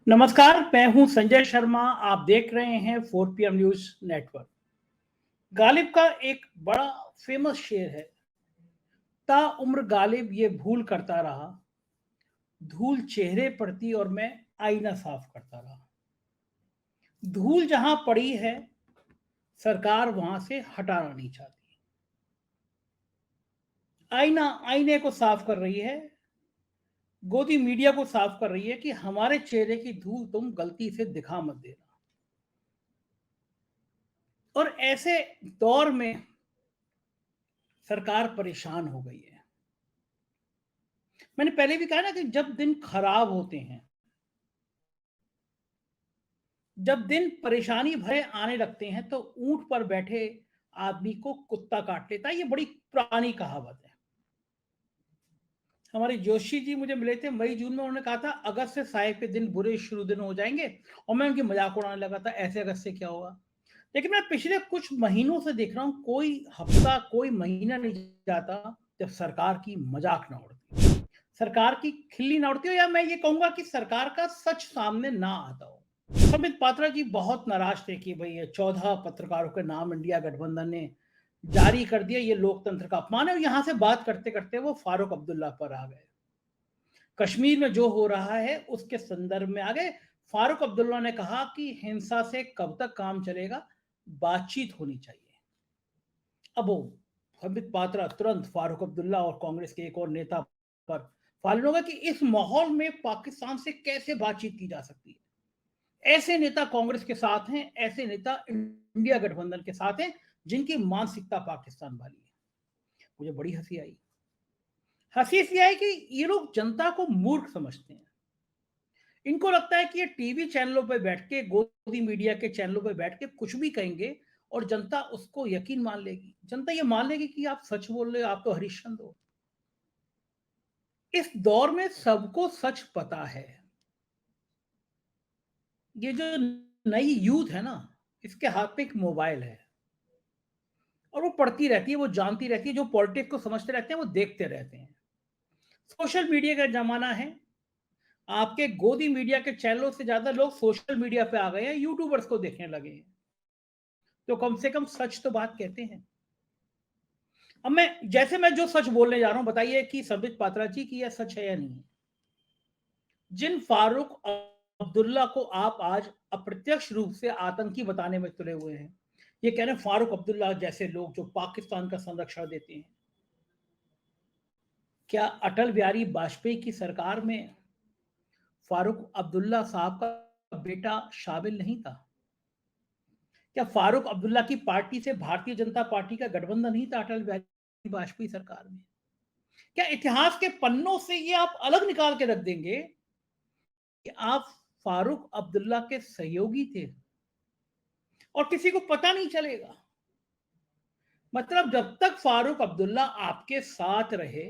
नमस्कार, मैं हूं संजय शर्मा। आप देख रहे हैं 4 PM न्यूज नेटवर्क। गालिब का एक बड़ा फेमस शेर है, ताउम्र गालिब ये भूल करता रहा, धूल चेहरे पड़ती और मैं आईना साफ करता रहा। धूल जहां पड़ी है, सरकार वहां से हटाना नहीं चाहती। आईने को साफ कर रही है, गोदी मीडिया को साफ कर रही है कि हमारे चेहरे की धूल तुम गलती से दिखा मत देना। और ऐसे दौर में सरकार परेशान हो गई है। मैंने पहले भी कहा ना कि जब दिन खराब होते हैं, जब दिन परेशानी भरे आने लगते हैं, तो ऊंट पर बैठे आदमी को कुत्ता काट लेता है। ये बड़ी पुरानी कहावत है। हमारे जोशी जी मुझे मिले थे मई जून में। उन्होंने कहा था अगस्त से साहेब के दिन बुरे शुरू दिन हो जाएंगे, और मैं उनकी मजाक उड़ाने लगा था, ऐसे अगस्त से क्या होगा। लेकिन मैं पिछले कुछ महीनों से देख रहा हूं, कोई हफ्ता कोई महीना नहीं जाता जब सरकार की मजाक ना उड़ती, सरकार की खिल्ली ना उड़ती हो, या मैं ये कहूंगा कि सरकार का सच सामने ना आता हो। संबित पात्रा जी बहुत नाराज थे कि भाई 14 पत्रकारों के नाम इंडिया गठबंधन ने जारी कर दिया, ये लोकतंत्र का अपमान है। और यहां से बात करते करते वो फारूक अब्दुल्ला पर आ गए। कश्मीर में जो हो रहा है उसके संदर्भ में आ गए। फारूक अब्दुल्ला ने कहा कि हिंसा से कब तक काम चलेगा, बातचीत होनी चाहिए। अब वो संबित पात्रा तुरंत फारूक अब्दुल्ला और कांग्रेस के एक और नेता पर फालन होगा कि इस माहौल में पाकिस्तान से कैसे बातचीत की जा सकती है। ऐसे नेता कांग्रेस के साथ हैं, ऐसे नेता इंडिया गठबंधन के साथ हैं जिनकी मानसिकता पाकिस्तान वाली है। मुझे बड़ी हंसी आई। हंसी सी आई कि ये लोग जनता को मूर्ख समझते हैं। इनको लगता है कि ये टीवी चैनलों पर बैठ के, गोदी मीडिया के चैनलों पर बैठ के कुछ भी कहेंगे और जनता उसको यकीन मान लेगी। जनता ये मान लेगी कि आप सच बोल रहे हो, आप तो हरिश्चंद्र हो। इस दौर में सबको सच पता है। ये जो नई यूथ है ना, इसके हाथ में एक मोबाइल है और वो पढ़ती रहती है, वो जानती रहती है, जो पॉलिटिक्स को समझते रहते हैं वो देखते रहते हैं। सोशल मीडिया का जमाना है। आपके गोदी मीडिया के चैनलों से ज्यादा लोग सोशल मीडिया पे आ गए हैं, यूट्यूबर्स को देखने लगे हैं। तो कम से कम सच तो बात कहते हैं। अब मैं जो सच बोलने जा रहा हूं, बताइए कि संबित पात्रा जी की यह सच है या नहीं है। जिन फारूक अब्दुल्ला को आप आज अप्रत्यक्ष रूप से आतंकी बताने में तुले हुए हैं, ये कह रहे हैं फारूक अब्दुल्ला जैसे लोग जो पाकिस्तान का संरक्षण देते हैं, क्या अटल बिहारी वाजपेयी की सरकार में फारूक अब्दुल्ला साहब का बेटा शामिल नहीं था? क्या फारूक अब्दुल्ला की पार्टी से भारतीय जनता पार्टी का गठबंधन नहीं था अटल बिहारी वाजपेयी सरकार में? क्या इतिहास के पन्नों से ये आप अलग निकाल के रख देंगे कि आप फारूक अब्दुल्ला के सहयोगी थे और किसी को पता नहीं चलेगा? मतलब जब तक फारूक अब्दुल्ला आपके साथ रहे,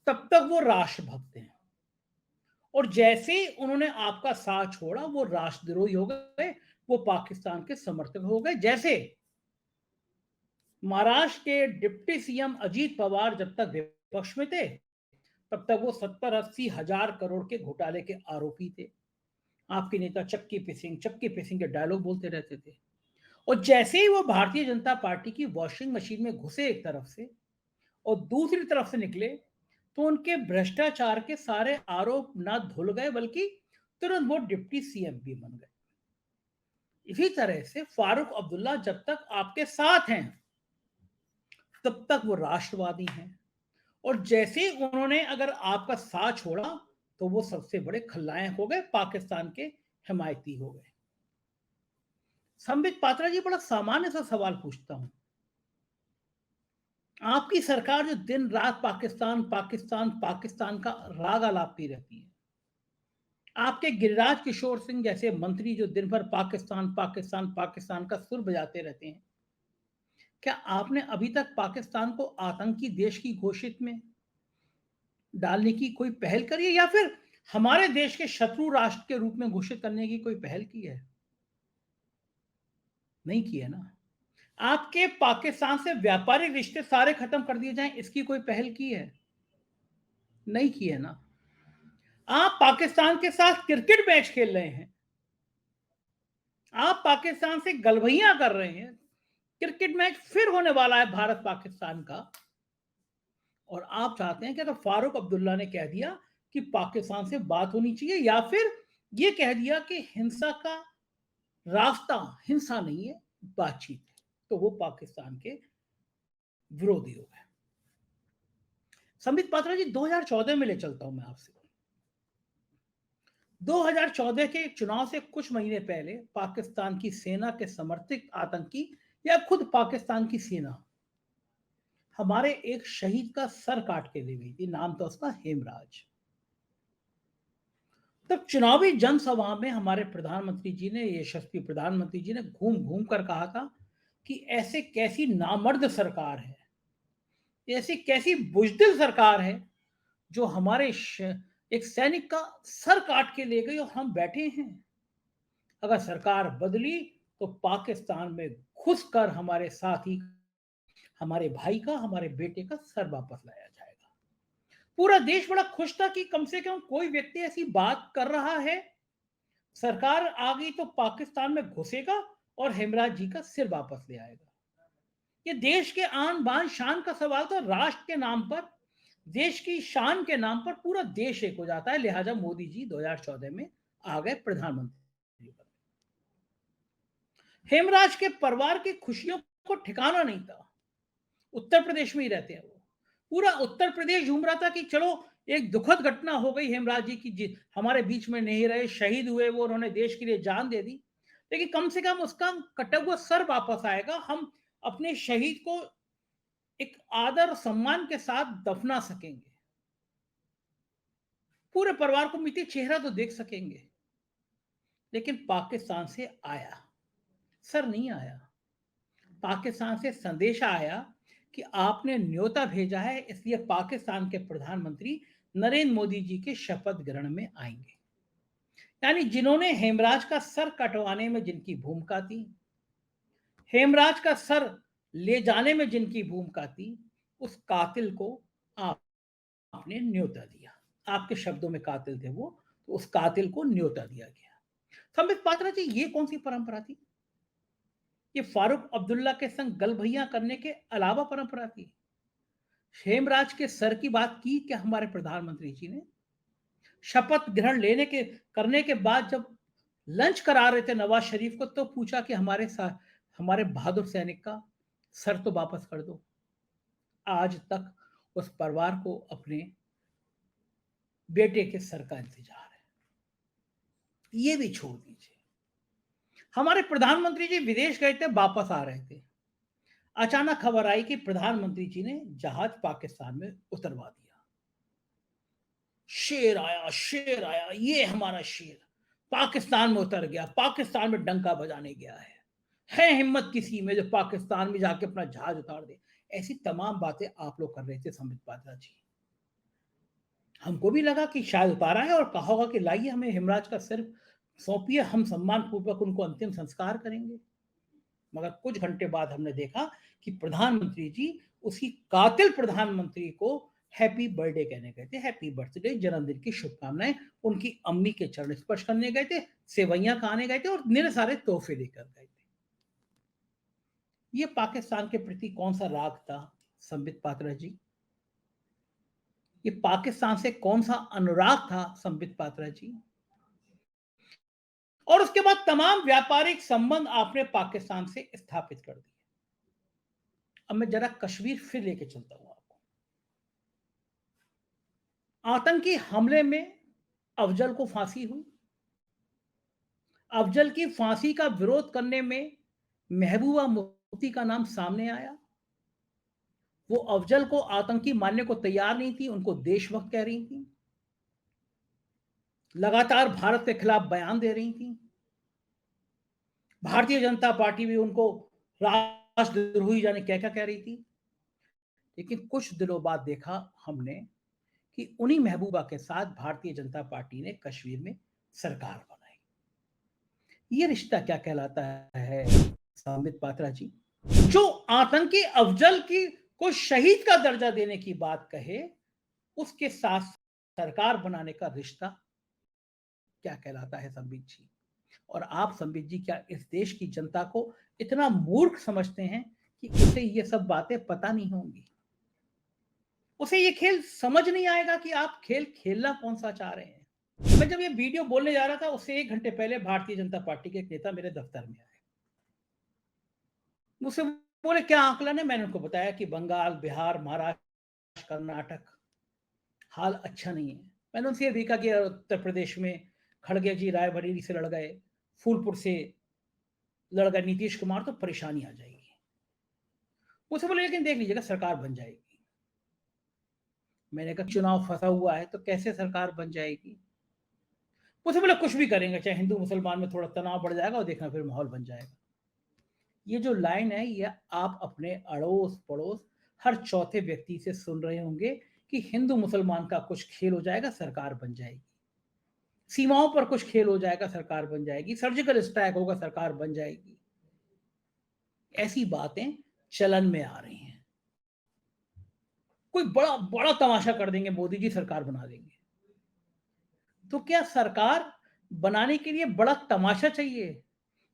तब तक वो राष्ट्रभक्त हैं, और जैसे ही उन्होंने आपका साथ छोड़ा, वो राष्ट्रद्रोही हो गए, वो पाकिस्तान के समर्थक हो गए। जैसे महाराष्ट्र के डिप्टी सीएम अजीत पवार जब तक विपक्ष में थे, तब तक वो 70-80 हजार करोड़ के घोटाले के आरोपी थे। आपके नेता चक्की पिसिंग के डायलॉग बोलते रहते थे। और जैसे ही वो भारतीय जनता पार्टी की वॉशिंग मशीन में घुसे एक तरफ से और दूसरी तरफ से निकले, तो उनके भ्रष्टाचार के सारे आरोप ना धुल गए, बल्कि तुरंत वो डिप्टी सीएम भी बन गए। इसी तरह से फारूक अब्दुल्ला जब तक आपके साथ हैं, तब तक वो राष्ट्रवादी हैं, और जैसे ही उन्होंने अगर आपका साथ छोड़ा, तो वो सबसे बड़े खलनायक हो गए, पाकिस्तान के हिमायती हो गए। संबित पात्रा जी, बड़ा सामान्य सा सवाल पूछता हूं। आपकी सरकार जो दिन रात पाकिस्तान पाकिस्तान पाकिस्तान का राग आलापती रहती है, आपके गिरिराज किशोर सिंह जैसे मंत्री जो दिन भर पाकिस्तान पाकिस्तान पाकिस्तान का सुर बजाते रहते हैं, क्या आपने अभी तक पाकिस्तान को आतंकी देश की घोषित में डालने की कोई पहल करी है, या फिर हमारे देश के शत्रु राष्ट्र के रूप में घोषित करने की कोई पहल की है? नहीं की है ना। आपके पाकिस्तान से व्यापारिक रिश्ते सारे खत्म कर दिए जाएं, इसकी कोई पहल की है? नहीं की है ना। आप पाकिस्तान के साथ क्रिकेट मैच खेल रहे हैं, आप पाकिस्तान से गलभैया कर रहे हैं। क्रिकेट मैच फिर होने वाला है भारत पाकिस्तान का, और आप चाहते हैं कि अगर फारूक अब्दुल्ला ने कह दिया कि पाकिस्तान से बात होनी चाहिए, या फिर ये कह दिया कि हिंसा का रास्ता हिंसा नहीं है, बातचीत है, तो वो पाकिस्तान के विरोधी हो गए। संबित पात्रा जी, 2014 में ले चलता हूं मैं आपसे। 2014 के चुनाव से कुछ महीने पहले पाकिस्तान की सेना के समर्थित आतंकी, या खुद पाकिस्तान की सेना, हमारे एक शहीद का सर काट के ले गई थी। नाम था उसका हेमराज। तब चुनावी जनसभा में हमारे प्रधानमंत्री जी ने, यशस्वी प्रधानमंत्री जी ने घूम घूम कर कहा था कि ऐसे कैसी नामर्द सरकार है, ऐसी कैसी बुजदिल सरकार है जो हमारे एक सैनिक का सर काट के ले गई और हम बैठे हैं। अगर सरकार बदली तो पाकिस्तान में घुसकर हमारे साथी, हमारे भाई का, हमारे बेटे का सर वापस लाया जाएगा। पूरा देश बड़ा खुश था कि कम से कम कोई व्यक्ति ऐसी बात कर रहा है। सरकार आ गई तो पाकिस्तान में घुसेगा और हेमराज जी का सिर वापस ले आएगा। ये देश के आन बान शान का सवाल था। राष्ट्र के नाम पर, देश की शान के नाम पर पूरा देश एक हो जाता है। लिहाजा मोदी जी 2014 में आ गए प्रधानमंत्री पर। हेमराज के परिवार की खुशियों को ठिकाना नहीं था। उत्तर प्रदेश में ही रहते हैं वो। पूरा उत्तर प्रदेश झूम रहा था कि चलो एक दुखद घटना हो गई हेमराज जी की, हमारे बीच में नहीं रहे, शहीद हुए वो, उन्होंने देश के लिए जान दे दी, लेकिन कम से कम उसका कटा हुआ सर वापस आएगा। हम अपने शहीद को एक आदर सम्मान के साथ दफना सकेंगे, पूरे परिवार को मिट्टी चेहरा तो देख सकेंगे। लेकिन पाकिस्तान से आया, सर नहीं आया। पाकिस्तान से संदेशा आया कि आपने न्योता भेजा है, इसलिए पाकिस्तान के प्रधानमंत्री नरेंद्र मोदी जी के शपथ ग्रहण में आएंगे। यानी जिन्होंने हेमराज का सर कटवाने में जिनकी भूमिका थी, हेमराज का सर ले जाने में जिनकी भूमिका थी, उस कातिल को आपने न्योता दिया। आपके शब्दों में कातिल थे वो, तो उस कातिल को न्योता दिया गया। संबित पात्रा जी, ये कौन सी परंपरा थी? ये फारूक अब्दुल्ला के संग गलभैया करने के अलावा परंपरा थी। हेमराज के सर की बात की क्या हमारे प्रधानमंत्री जी ने? शपथ ग्रहण लेने के करने के बाद जब लंच करा रहे थे नवाज शरीफ को, तो पूछा कि हमारे साथ, हमारे बहादुर सैनिक का सर तो वापस कर दो। आज तक उस परिवार को अपने बेटे के सर का इंतजार है। ये भी छोड़ दीजिए। हमारे प्रधानमंत्री जी विदेश गए थे, वापस आ रहे थे, अचानक खबर आई कि प्रधानमंत्री जी ने जहाज पाकिस्तान में उतरवा दिया। शेर आया, शेर आया, ये हमारा शेर पाकिस्तान में उतर गया, पाकिस्तान में डंका बजाने गया है हिम्मत किसी में जो पाकिस्तान में जाके अपना जहाज उतार दे। ऐसी तमाम बातें आप लोग कर रहे थे संबित पात्रा जी। हमको भी लगा कि शायद उतारा है और कहा होगा कि लाइए हमें हिमराज का सिर सौंपिए, हम सम्मान पूर्वक उनको अंतिम संस्कार करेंगे। मगर कुछ घंटे बाद हमने देखा कि प्रधानमंत्री जी उसी कातिल प्रधानमंत्री को हैप्पी बर्थडे कहने गए थे, हैप्पी बर्थडे, जन्मदिन की शुभकामनाएं उनकी अम्मी के चरण स्पर्श करने गए थे, सेवैयां खाने गए थे और निरे सारे तोहफे लेकर गए थे। ये पाकिस्तान के प्रति कौन सा राग था संबित पात्रा जी? ये पाकिस्तान से कौन सा अनुराग था संबित पात्रा जी? और उसके बाद तमाम व्यापारिक संबंध आपने पाकिस्तान से स्थापित कर दिए। अब मैं जरा कश्मीर फिर लेके चलता हूं आपको। आतंकी हमले में अफजल को फांसी हुई। अफजल की फांसी का विरोध करने में महबूबा मुफ्ती का नाम सामने आया। वो अफजल को आतंकी मानने को तैयार नहीं थी, उनको देशभक्त कह रही थी, लगातार भारत के खिलाफ बयान दे रही थी। भारतीय जनता पार्टी भी उनको राष्ट्रद्रोही जाने क्या क्या कह रही थी। लेकिन कुछ दिनों बाद देखा हमने कि उन्हीं महबूबा के साथ भारतीय जनता पार्टी ने कश्मीर में सरकार बनाई। ये रिश्ता क्या कहलाता है संबित पात्रा जी? जो आतंकी अफजल की को शहीद का दर्जा देने की बात कहे, उसके साथ सरकार बनाने का रिश्ता क्या कहलाता है संबित जी? और आप संबित जी क्या इस देश की जनता को इतना मूर्ख समझते हैं कि उसे ये सब बातें पता नहीं होंगी? उसे ये खेल समझ नहीं आएगा कि आप खेल खेलना कौन-सा चाह रहे हैं? मैं जब ये वीडियो बोलने जा रहा था उससे 1 घंटे पहले भारतीय जनता पार्टी के एक नेता मेरे दफ्तर में आए। मुझसे बोले क्या आकलन है? मैंने उनको बताया कि बंगाल, बिहार, महाराष्ट्र, कर्नाटक हाल अच्छा नहीं है। मैंने उनसे ये भी कहा कि उत्तर प्रदेश में खड़गे जी रायबरेली से लड़ गए, फूलपुर से लड़ गए नीतीश कुमार, तो परेशानी आ जाएगी। मुझसे बोले लेकिन देख लीजिएगा सरकार बन जाएगी। मैंने कहा चुनाव फंसा हुआ है तो कैसे सरकार बन जाएगी? मुझसे बोले कुछ भी करेंगे, चाहे हिंदू मुसलमान में थोड़ा तनाव बढ़ जाएगा और देखना फिर माहौल बन जाएगा। ये जो लाइन है ये आप अपने अड़ोस पड़ोस हर चौथे व्यक्ति से सुन रहे होंगे कि हिंदू मुसलमान का कुछ खेल हो जाएगा, सरकार बन जाएगी। सीमाओं पर कुछ खेल हो जाएगा, सरकार बन जाएगी। सर्जिकल स्ट्राइक होगा, सरकार बन जाएगी। ऐसी बातें चलन में आ रही हैं। कोई बड़ा बड़ा तमाशा कर देंगे, मोदी जी सरकार बना देंगे। तो क्या सरकार बनाने के लिए बड़ा तमाशा चाहिए?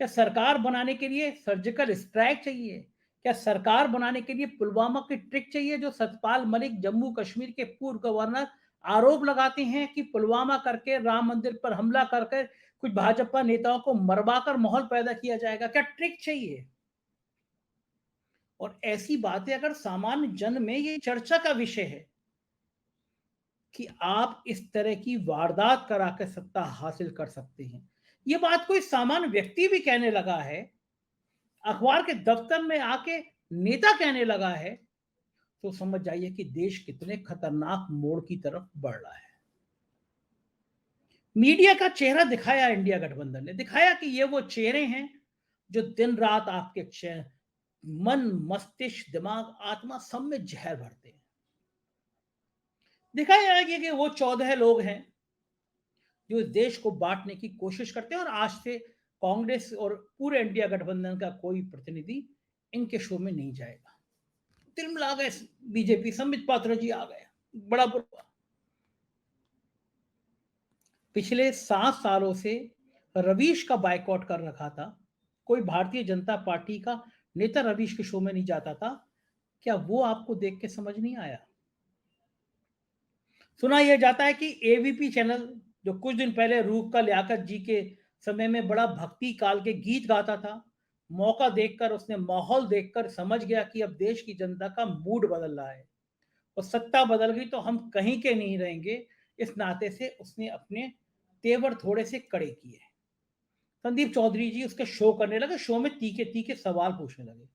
क्या सरकार बनाने के लिए सर्जिकल स्ट्राइक चाहिए? क्या सरकार बनाने के लिए पुलवामा की ट्रिक चाहिए जो सतपाल मलिक जम्मू कश्मीर के पूर्व गवर्नर आरोप लगाते हैं कि पुलवामा करके राम मंदिर पर हमला करके कुछ भाजपा नेताओं को मरवाकर माहौल पैदा किया जाएगा? क्या ट्रिक चाहिए? और ऐसी बातें अगर सामान्य जन में ये चर्चा का विषय है कि आप इस तरह की वारदात करा के सत्ता हासिल कर सकते हैं, ये बात कोई सामान्य व्यक्ति भी कहने लगा है, अखबार के दफ्तर में आके नेता कहने लगा है, तो समझ जाइए कि देश कितने खतरनाक मोड़ की तरफ बढ़ रहा है। मीडिया का चेहरा दिखाया, इंडिया गठबंधन ने दिखाया कि ये वो चेहरे हैं जो दिन रात आपके मन, मस्तिष्क, दिमाग, आत्मा सब में जहर भरते हैं। दिखाया गया कि वो 14 लोग हैं जो इस देश को बांटने की कोशिश करते हैं और आज से कांग्रेस और पूरे इंडिया गठबंधन का कोई प्रतिनिधि इनके शो में नहीं जाएगा। तिलमिला गए बीजेपी, संबित पात्रा जी आ गए, बड़ा बुरा। पिछले 7 सालों से रवीश का बायकॉट कर रखा था, कोई भारतीय जनता पार्टी का नेता रवीश के शो में नहीं जाता था। क्या वो आपको देख के समझ नहीं आया? सुना यह जाता है कि एबीपी चैनल जो कुछ दिन पहले रूप का लियाकत जी के समय में बड़ा भक्ति काल के गीत गाता था, मौका देखकर उसने माहौल देखकर समझ गया कि अब देश की जनता का मूड बदल रहा है और सत्ता बदल गई तो हम कहीं के नहीं रहेंगे। इस नाते से उसने अपने तेवर थोड़े से कड़े किए। संदीप चौधरी जी उसके शो करने लगे, शो में तीखे तीखे सवाल पूछने लगे।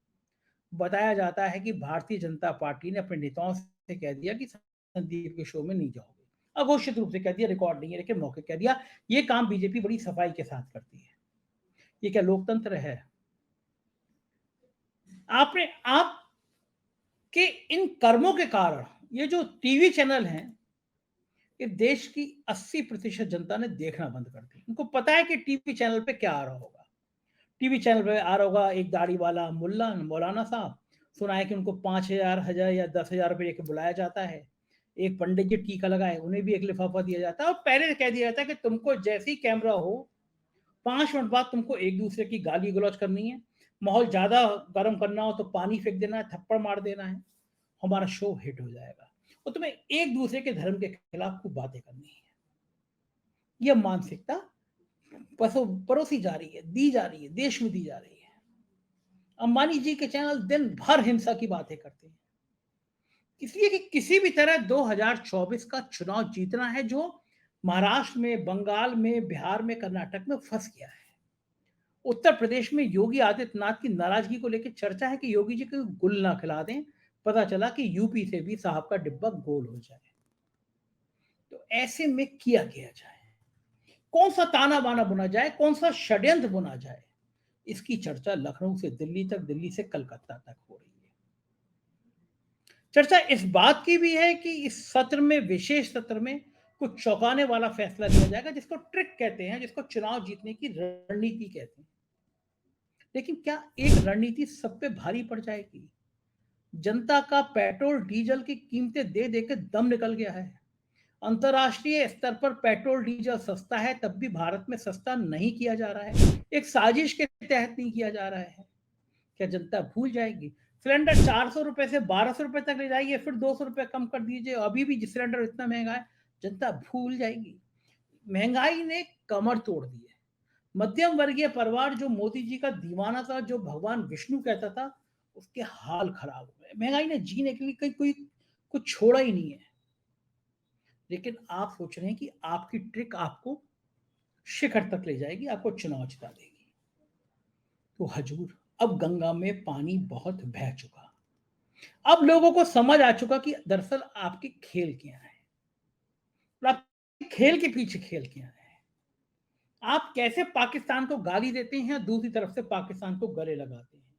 बताया जाता है कि भारतीय जनता पार्टी ने अपने नेताओं से कह दिया कि संदीप के शो में नहीं जाओगे, अघोषित रूप से कह दिया, रिकॉर्ड नहीं है लेकिन मौके कह दिया। ये काम बीजेपी बड़ी सफाई के साथ करती है। ये क्या लोकतंत्र है? आपने आपके इन कर्मों के कारण ये जो टीवी चैनल हैं, ये देश की 80% जनता ने देखना बंद कर दी। उनको पता है कि टीवी चैनल पे क्या आ रहा होगा। टीवी चैनल पे आ रहा होगा एक दाढ़ी वाला मुल्ला मौलाना साहब, सुना है कि उनको 5,000 हजार या 10,000 रुपए लेके बुलाया जाता है। एक पंडित जी टीका लगाए, उन्हें भी एक लिफाफा दिया जाता है और पहले कह दिया जाता है कि तुमको जैसे ही कैमरा हो 5 मिनट बाद तुमको एक दूसरे की गाली गलौज करनी है, माहौल ज्यादा गर्म करना हो तो पानी फेंक देना है, थप्पड़ मार देना है, हमारा शो हिट हो जाएगा और तुम्हें एक दूसरे के धर्म के खिलाफ खूब बातें करनी है। यह मानसिकता परोसी जा रही है, दी जा रही है, देश में दी जा रही है। अंबानी जी के चैनल दिन भर हिंसा की बातें करते हैं, इसलिए कि किसी भी तरह 2024 का चुनाव जीतना है, जो महाराष्ट्र में, बंगाल में, बिहार में, कर्नाटक में फंस गया है। उत्तर प्रदेश में योगी आदित्यनाथ की नाराजगी को लेकर चर्चा है कि योगी जी को गुल ना खिला दें। पता चला कि यूपी से भी साहब का डिब्बा गोल हो जाए। तो ऐसे में किया गया जाए, कौन सा ताना बाना बुना जाए, कौन सा षड्यंत्र बुना जाए, इसकी चर्चा लखनऊ से दिल्ली तक, दिल्ली से कलकत्ता तक हो रही है। चर्चा इस बात की भी है कि इस सत्र में, विशेष सत्र में कुछ चौंकाने वाला फैसला लिया जाएगा, जिसको ट्रिक कहते हैं, जिसको चुनाव जीतने की रणनीति कहते हैं। लेकिन क्या एक रणनीति सब पे भारी पड़ जाएगी? जनता का पेट्रोल डीजल की कीमतें दे दे के दम निकल गया है। अंतर्राष्ट्रीय स्तर पर पेट्रोल डीजल सस्ता है, तब भी भारत में सस्ता नहीं किया जा रहा है। एक साजिश के तहत नहीं किया जा रहा है। क्या जनता भूल जाएगी? सिलेंडर 400 रुपए से 1200 रुपए तक ले जाइए, फिर 200 रुपए कम कर दीजिए, अभी भी सिलेंडर इतना महंगा है, जनता भूल जाएगी। महंगाई ने कमर तोड़ दी है। मध्यम वर्गीय परिवार जो मोदी जी का दीवाना था, जो भगवान विष्णु कहता था, उसके हाल खराब हो गए। महंगाई ने जीने के लिए कहीं कोई कुछ छोड़ा ही नहीं है। लेकिन आप सोच रहे हैं कि आपकी ट्रिक आपको शिखर तक ले जाएगी, आपको चुनाव जिता देगी। तो हजूर, अब गंगा में पानी बहुत बह चुका। अब लोगों को समझ आ चुका कि दरअसल आपके खेल क्या है, और आपके खेल के पीछे खेल क्या है। आप कैसे पाकिस्तान को गाली देते हैं, दूसरी तरफ से पाकिस्तान को गले लगाते हैं।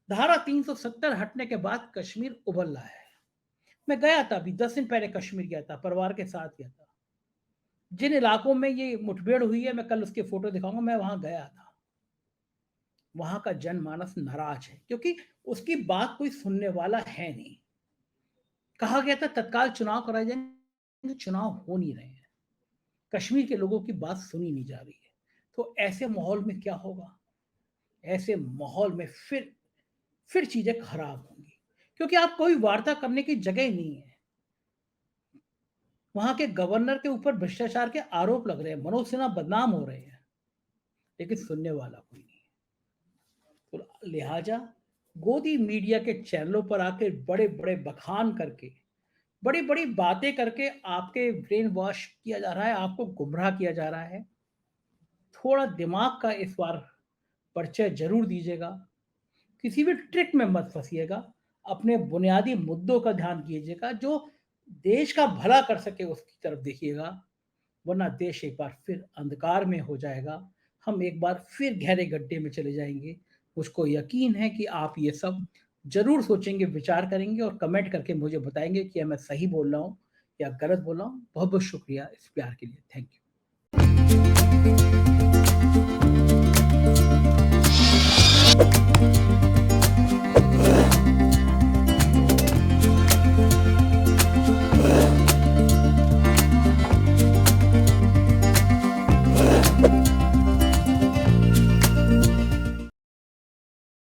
धारा 370 हटने के बाद कश्मीर उबल रहा है। मैं गया था, अभी 10 दिन पहले कश्मीर गया था, परिवार के साथ गया था। जिन इलाकों में ये मुठभेड़ हुई है, मैं कल उसके फोटो दिखाऊंगा, मैं वहां गया था। वहां का जनमानस नाराज है, क्योंकि उसकी बात कोई सुनने वाला है नहीं। कहा गया था तत्काल चुनाव कराए जाएंगे, चुनाव हो नहीं रहे हैं। कश्मीर के लोगों की बात सुनी नहीं जा रही है। तो ऐसे माहौल में क्या होगा? ऐसे माहौल में फिर चीजें खराब होंगी, क्योंकि आप कोई वार्ता करने की जगह ही नहीं है। वहां के गवर्नर के ऊपर भ्रष्टाचार के आरोप लग रहे हैं, मनोज सिन्हा बदनाम हो रहे हैं, लेकिन सुनने वाला कोई नहीं है। तो लिहाजा गोदी मीडिया के चैनलों पर आके बड़े बड़े बखान करके, बड़ी बड़ी बातें करके आपके ब्रेन वॉश किया जा रहा है, आपको गुमराह किया जा रहा है। थोड़ा दिमाग का इस बार परिचय जरूर दीजिएगा। किसी भी ट्रिक में मत फंसिएगा। अपने बुनियादी मुद्दों का ध्यान कीजिएगा, जो देश का भला कर सके उसकी तरफ देखिएगा, वरना देश एक बार फिर अंधकार में हो जाएगा। हम एक बार फिर गहरे गड्ढे में चले जाएंगे। मुझको यकीन है कि आप ये सब जरूर सोचेंगे, विचार करेंगे और कमेंट करके मुझे बताएंगे कि मैं सही बोल रहा हूँ या गलत बोल रहा हूँ। बहुत बहुत शुक्रिया इस प्यार के लिए। Thank you.